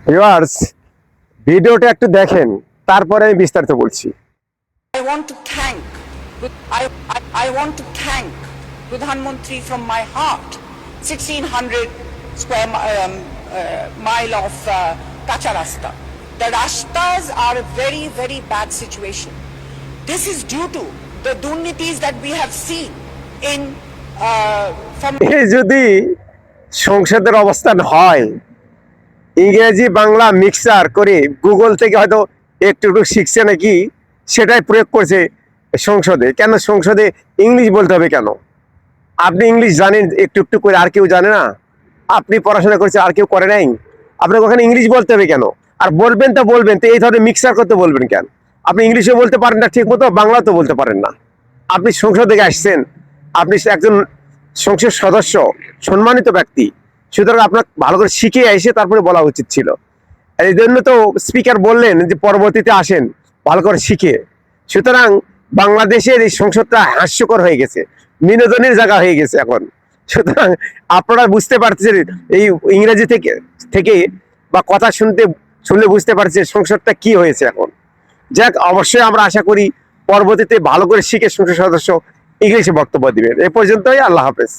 Viewers, ভিডিওটা একটু দেখেন, তারপরে আমি বিস্তারিত বলছি। I want to thank I want to thank Pradhan Mantri from my heart. 1600 square mile of kacha rasta. The rastas are a very, very bad situation. This is due to the durnitis that we have seen in from এই যদি সংসদের অবস্থান হয়, ইংরেজি Bangla mixer করে Google থেকে হয়তো একটু একটু শিখছে নাকি, সেটাই প্রয়োগ করছে সংসদে। কেন সংসদে ইংলিশ বলতে হবে কেন? আপনি ইংলিশ জানেন একটু একটু করে, আর কেউ জানে না? আপনি পড়াশোনা করছেন, আর কেউ করে নাই? আপনাকে ওখানে ইংলিশ বলতে হবে কেন? আর বলবেন তো বলবেন, তো এই ধরনের মিক্সার করতে বলবেন কেন? আপনি ইংলিশও বলতে পারেন না ঠিক মতো, বাংলাও তো বলতে পারেন না। আপনি সংসদ থেকে আসছেন, আপনি একজন সংসদ সদস্য, সম্মানিত ব্যক্তি, সুতরাং আপনার ভালো করে শিখে এসে তারপরে বলা উচিত ছিল। এই জন্য তো স্পিকার বললেন যে পরবর্তীতে আসেন ভালো করে শিখে। সুতরাং বাংলাদেশের এই সংসদটা হাস্যকর হয়ে গেছে, বিনোদনের জায়গা হয়ে গেছে এখন। সুতরাং আপনারা বুঝতে পারছেন, এই ইংরেজি থেকে থেকে বা কথা শুনলে বুঝতে পারছেন সংসদটা কি হয়েছে এখন। যাক, অবশ্যই আমরা আশা করি পরবর্তীতে ভালো করে শিখে সংসদ সদস্য ইংলিশে বক্তব্য দিবেন। এ পর্যন্তই, আল্লাহ হাফেজ।